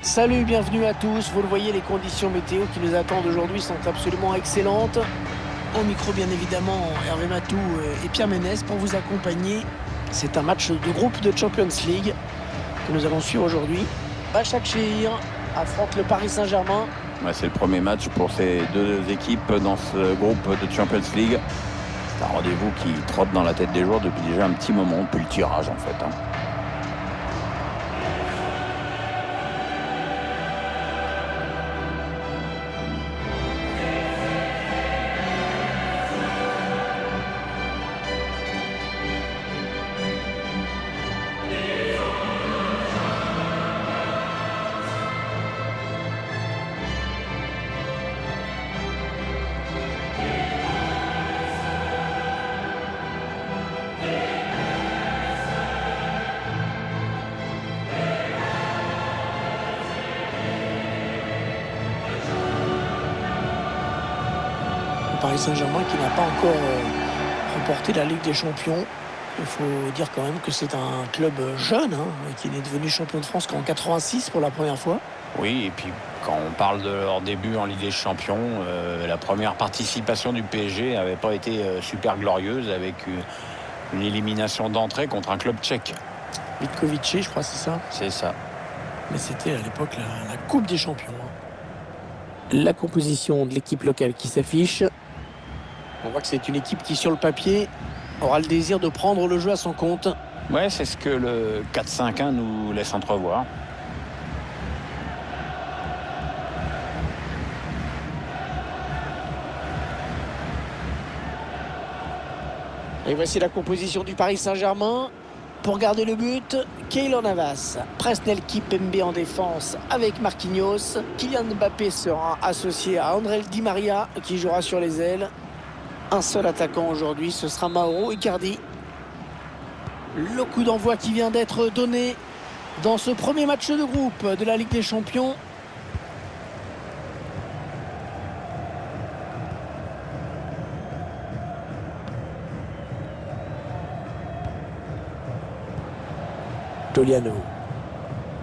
Salut, bienvenue à tous. Vous le voyez, les conditions météo qui nous attendent aujourd'hui sont absolument excellentes. Au micro, bien évidemment, Hervé Matou et Pierre Ménès pour vous accompagner. C'est un match de groupe de Champions League que nous allons suivre aujourd'hui. Başakşehir affronte le Paris Saint-Germain. Ouais, c'est le premier match pour ces deux équipes dans ce groupe de Champions League. C'est un rendez-vous qui trotte dans la tête des joueurs depuis déjà un petit moment, depuis le tirage en fait. Paris Saint-Germain qui n'a pas encore remporté la Ligue des Champions. Il faut dire quand même que c'est un club jeune qui n'est devenu champion de France qu'en 86 pour la première fois. Oui, et puis quand on parle de leur début en Ligue des Champions, la première participation du PSG n'avait pas été super glorieuse avec une élimination d'entrée contre un club tchèque. Vitkovice, je crois, c'est ça. C'est ça. Mais c'était à l'époque la Coupe des Champions. La composition de l'équipe locale qui s'affiche. On voit que c'est une équipe qui, sur le papier, aura le désir de prendre le jeu à son compte. Ouais, c'est ce que le 4-5-1 nous laisse entrevoir. Et voici la composition du Paris Saint-Germain. Pour garder le but, Keylor Navas, Presnel Kimpembe en défense avec Marquinhos. Kylian Mbappé sera associé à André Di Maria qui jouera sur les ailes. Un seul attaquant aujourd'hui, ce sera Mauro Icardi. Le coup d'envoi qui vient d'être donné dans ce premier match de groupe de la Ligue des Champions. Toliano.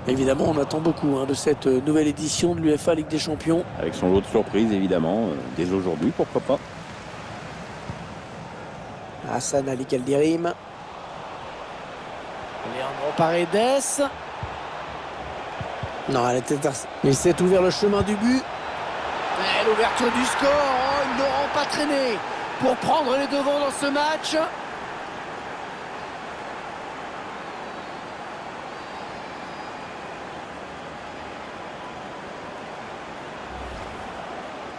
Évidemment, on attend beaucoup de cette nouvelle édition de l'UEFA Ligue des Champions. Avec son lot de surprises, évidemment, dès aujourd'hui, pourquoi pas. Hassan Ali Kaldirim. Leandro Paredes. Non, elle était... Il s'est ouvert le chemin du but. Et l'ouverture du score, ils n'auront pas traîné pour prendre les devants dans ce match.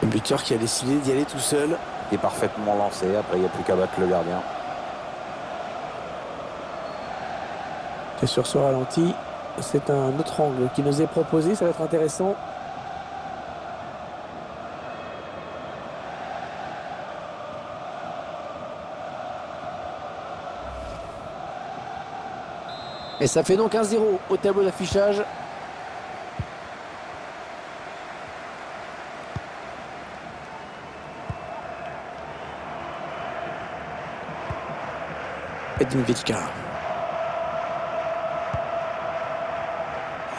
Le buteur qui a décidé d'y aller tout seul. Il est parfaitement lancé, après il n'y a plus qu'à battre le gardien. Et sur ce ralenti, c'est un autre angle qui nous est proposé, ça va être intéressant. Et ça fait donc 1-0 au tableau d'affichage. Edin Vitka.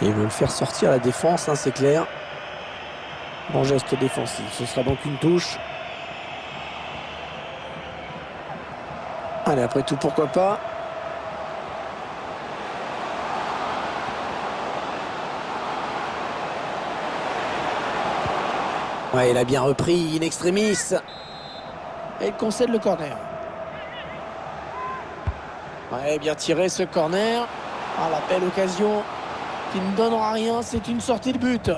Il veut le faire sortir à la défense, c'est clair. Bon geste défensif, ce sera donc une touche. Allez, après tout, pourquoi pas. Ouais, il a bien repris in extremis. Et il concède le corner. Ouais, bien tiré ce corner. Ah, la belle occasion qui ne donnera rien, c'est une sortie de but.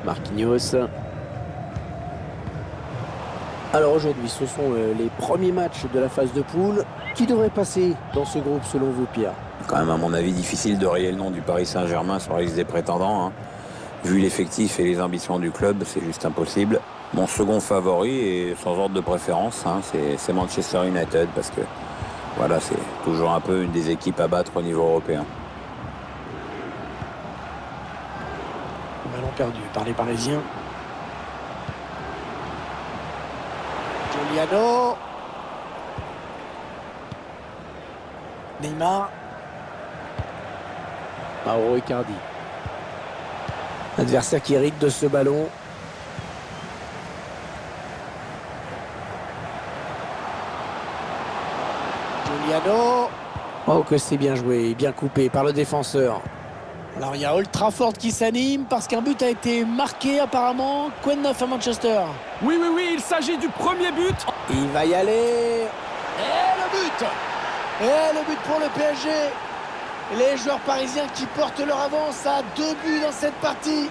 Marquinhos. Alors aujourd'hui, ce sont les premiers matchs de la phase de poule. Qui devrait passer dans ce groupe selon vous, Pierre? Quand même, à mon avis, difficile de rayer le nom du Paris Saint-Germain sur la liste des prétendants. Vu l'effectif et les ambitions du club, c'est juste impossible. Mon second favori, et sans ordre de préférence, c'est Manchester United, parce que voilà, c'est toujours un peu une des équipes à battre au niveau européen. Ballon perdu par les Parisiens. Giuliano. Neymar. Mauro Icardi. L'adversaire qui hérite de ce ballon. Giuliano. Oh, que c'est bien joué, bien coupé par le défenseur. Alors il y a Old Trafford qui s'anime parce qu'un but a été marqué apparemment. Quoi de neuf à Manchester? Oui, oui, oui, il s'agit du premier but. Il va y aller. Et le but! Et le but pour le PSG. Les joueurs parisiens qui portent leur avance à 2 buts dans cette partie.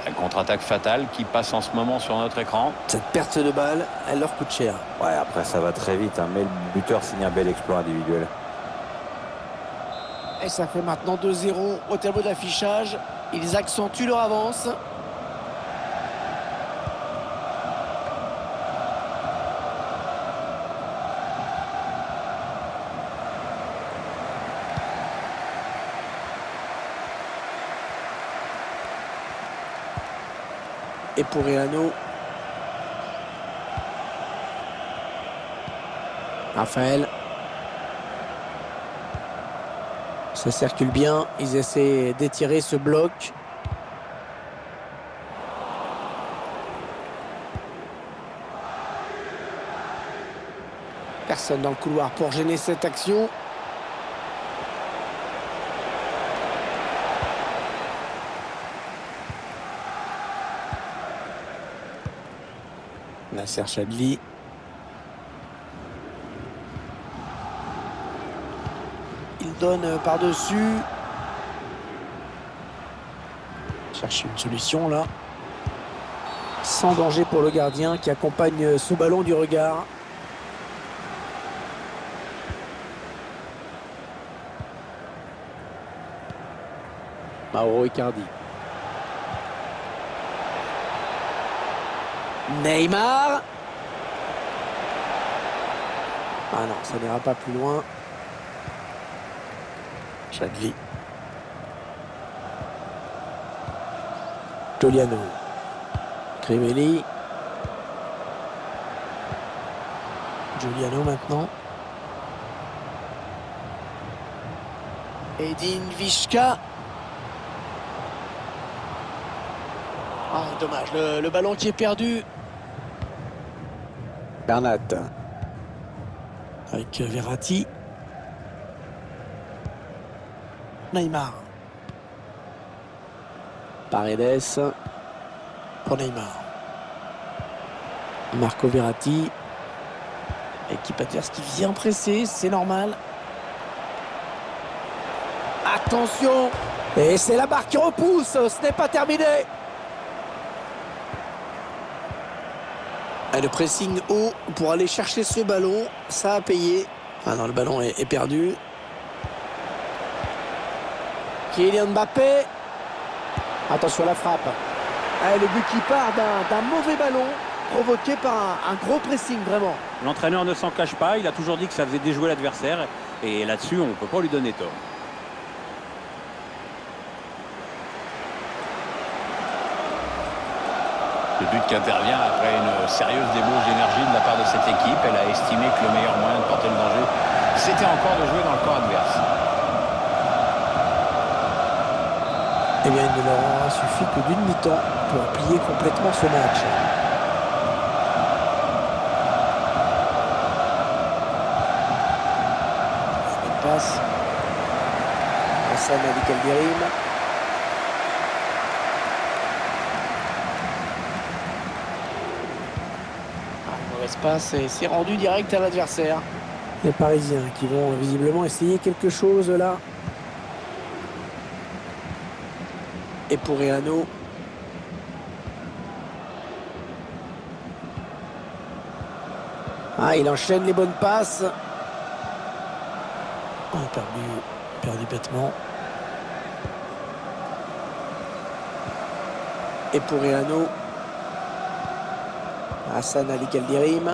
La contre-attaque fatale qui passe en ce moment sur notre écran. Cette perte de balle, elle leur coûte cher. Ouais, après ça va très vite, hein, mais le buteur signe un bel exploit individuel. Et ça fait maintenant 2-0 au tableau d'affichage. Ils accentuent leur avance. Et pour Reano. Raphaël. Ça circule bien. Ils essaient d'étirer ce bloc. Personne dans le couloir pour gêner cette action. Nasser Chadli. Il donne par-dessus. Cherche une solution là. Sans danger pour le gardien qui accompagne ce ballon du regard. Mauro Icardi. Neymar. Ah non, ça n'ira pas plus loin. Chadli. Giuliano. Crivelli. Giuliano maintenant. Edin Vishka. Ah, dommage, le ballon qui est perdu. Bernat. Avec Verratti. Neymar. Paredes. Pour Neymar. Marco Verratti. Équipe adverse qui vient presser, c'est normal. Attention. Et c'est la barre qui repousse, ce n'est pas terminé. Et le pressing haut pour aller chercher ce ballon, ça a payé. Ah non, le ballon est perdu. Kylian Mbappé. Attention à la frappe. Ah, le but qui part d'un mauvais ballon provoqué par un gros pressing, vraiment. L'entraîneur ne s'en cache pas, il a toujours dit que ça faisait déjouer l'adversaire. Et là-dessus, on ne peut pas lui donner tort. Le but qui intervient après une sérieuse débauche d'énergie de la part de cette équipe. Elle a estimé que le meilleur moyen de porter le danger, c'était encore de jouer dans le camp adverse. Eh bien, il ne leur aura suffi que d'une mi-temps pour plier complètement ce match. Une passe. Hassan Ali Kaldirim. Mauvaise passe et c'est rendu direct à l'adversaire. Les Parisiens qui vont visiblement essayer quelque chose là. Et pour Reano. Ah, il enchaîne les bonnes passes. Oh, perdu bêtement. Et pour Reano. Hassan Ali Kaldirim.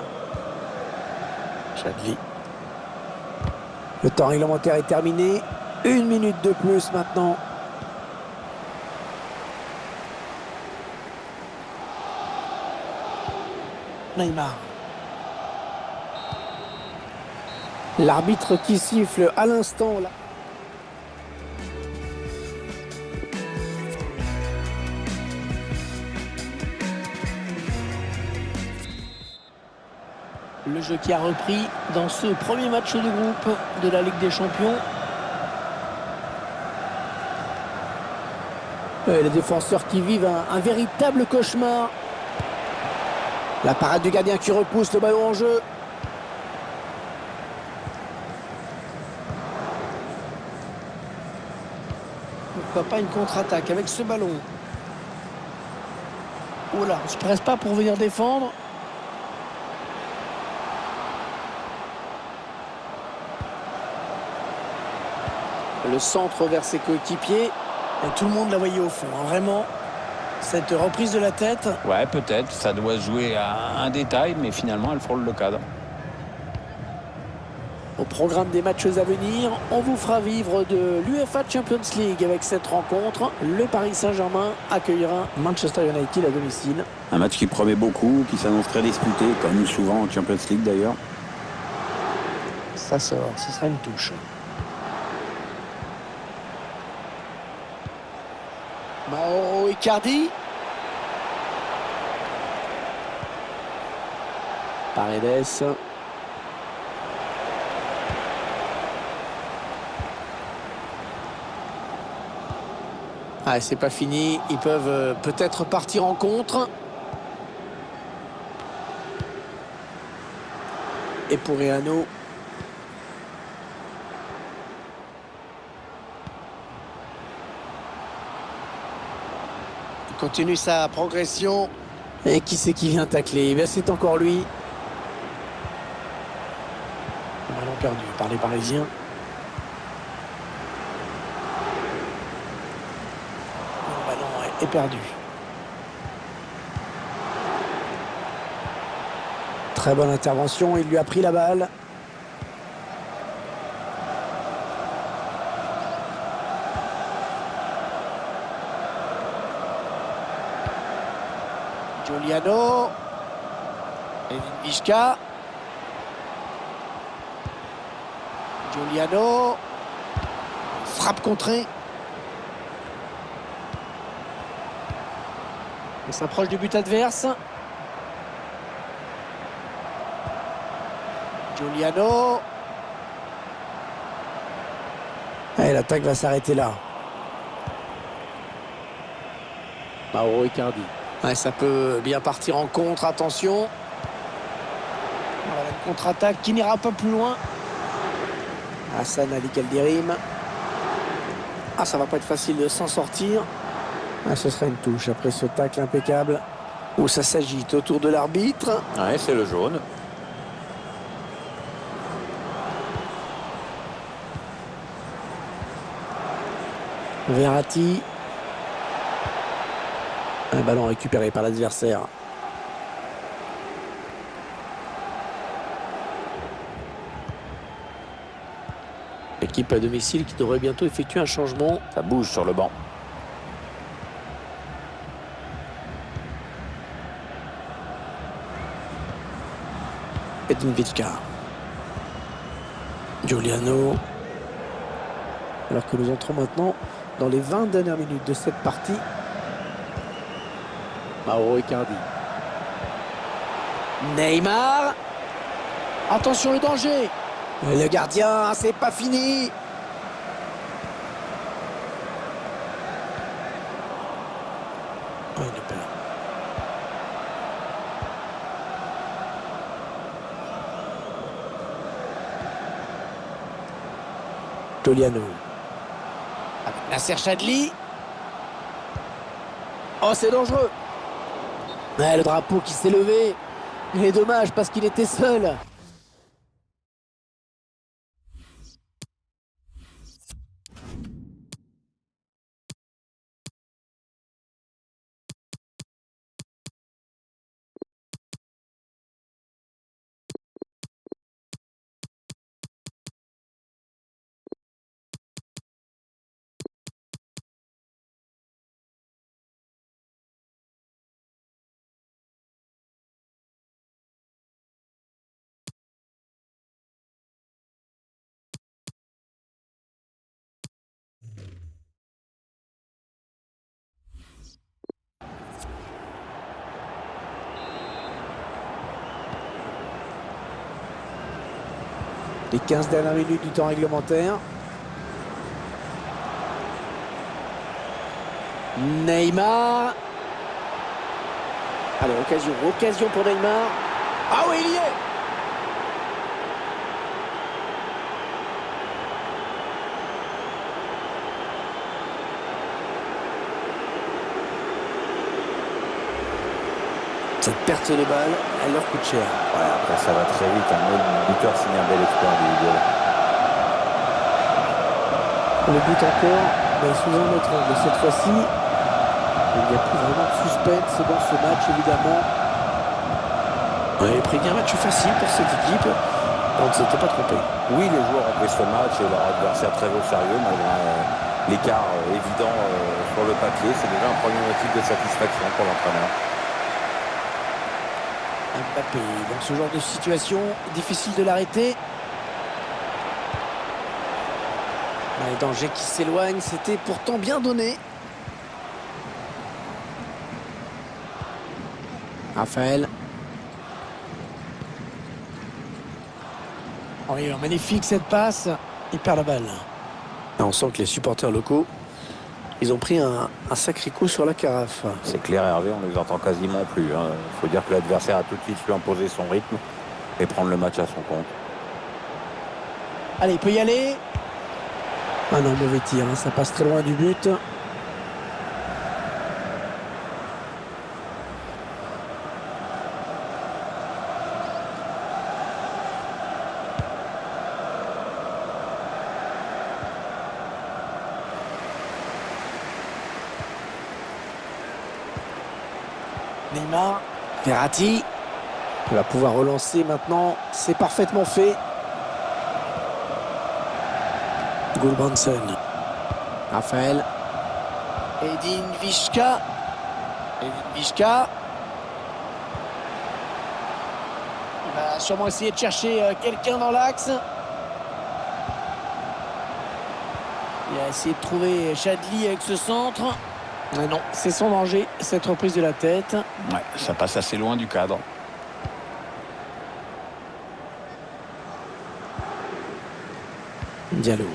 Chadli. Le temps réglementaire est terminé. 1 minute de plus maintenant. Neymar. L'arbitre qui siffle à l'instant là. Le jeu qui a repris dans ce premier match de groupe de la Ligue des Champions. Et les défenseurs qui vivent un véritable cauchemar. La parade du gardien qui repousse le ballon en jeu. Pourquoi pas une contre-attaque avec ce ballon. Oh là, on se presse pas pour venir défendre. Le centre vers ses coéquipiers. Et tout le monde la voyait au fond, hein, vraiment. Cette reprise de la tête. Ouais, peut-être. Ça doit se jouer à un détail, mais finalement, elle frôle le cadre. Au programme des matchs à venir, on vous fera vivre de l'UEFA Champions League avec cette rencontre. Le Paris Saint-Germain accueillera Manchester United à domicile. Un match qui promet beaucoup, qui s'annonce très disputé, comme souvent en Champions League d'ailleurs. Ça sort, ce sera une touche. Mauro Icardi. Paredes. Ah, c'est pas fini. Ils peuvent peut-être partir en contre. Et pour Reano. Il continue sa progression. Et qui c'est qui vient tacler? Ben, c'est encore lui. Ballon perdu par les Parisiens. Le ballon est perdu. Très bonne intervention, il lui a pris la balle. Giuliano. Edin Vizca. Giuliano. Frappe contrée. On s'approche du but adverse. Giuliano. Et l'attaque va s'arrêter là. Mauro Icardi. Ouais, ça peut bien partir en contre, attention. Voilà, une contre-attaque qui n'ira pas plus loin. Hassan Ali Kalderim. Ah, ça va pas être facile de s'en sortir. Ah, ce sera une touche après ce tacle impeccable. Où ça s'agite autour de l'arbitre. Ouais, c'est le jaune. Verratti. Un ballon récupéré par l'adversaire. L'équipe à domicile qui devrait bientôt effectuer un changement. Ça bouge sur le banc. Edin Vizca. Giuliano. Alors que nous entrons maintenant dans les 20 dernières minutes de cette partie. Mauro Icardi. Neymar. Attention le danger. Et le gardien, c'est pas fini. Oh, il est pas là. Giuliano. Avec Nasser Chadli. Oh, c'est dangereux. Ouais, le drapeau qui s'est levé. Il est dommage parce qu'il était seul. Les 15 dernières minutes du temps réglementaire. Neymar. Allez, occasion pour Neymar. Ah oui, il y est. Cette perte de balle, elle leur coûte cher. Ouais, après ça va très vite. Un autre buteur signe un bel exploit individuel. Le but encore, mais sous un autre angle. Cette fois-ci, il n'y a plus vraiment de suspense dans ce match, évidemment. On avait pris un match facile pour cette équipe. On ne s'était pas trompé. Oui, les joueurs ont pris ce match et leur adversaire très au sérieux, malgré l'écart évident sur le papier. C'est déjà un premier motif de satisfaction pour l'entraîneur. Mbappé, dans ce genre de situation, difficile de l'arrêter. Les dangers qui s'éloignent, c'était pourtant bien donné. Raphaël. Oui, magnifique cette passe. Il perd la balle. Là, on sent que les supporters locaux, ils ont pris un sacré coup sur la carafe. C'est clair, Hervé, on ne les entend quasiment plus. Il faut dire que l'adversaire a tout de suite su imposer son rythme et prendre le match à son compte. Allez, il peut y aller. Ah non, mauvais tir, hein, ça passe très loin du but. Neymar, Verratti. Il va pouvoir relancer maintenant. C'est parfaitement fait. Gulbransen. Raphaël. Edin Vishka. Il va sûrement essayer de chercher quelqu'un dans l'axe. Il a essayé de trouver Chadli avec ce centre. Mais non, c'est son danger, cette reprise de la tête. Ouais, ça passe assez loin du cadre. Diallo.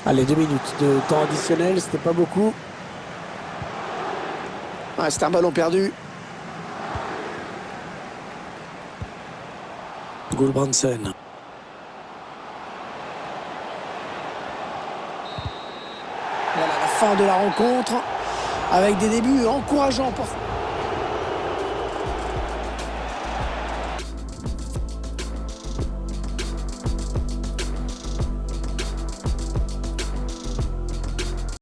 Allez, 2 minutes de temps additionnel, c'était pas beaucoup. Ouais, c'est un ballon perdu. Gulbransen. Voilà la fin de la rencontre avec des débuts encourageants pour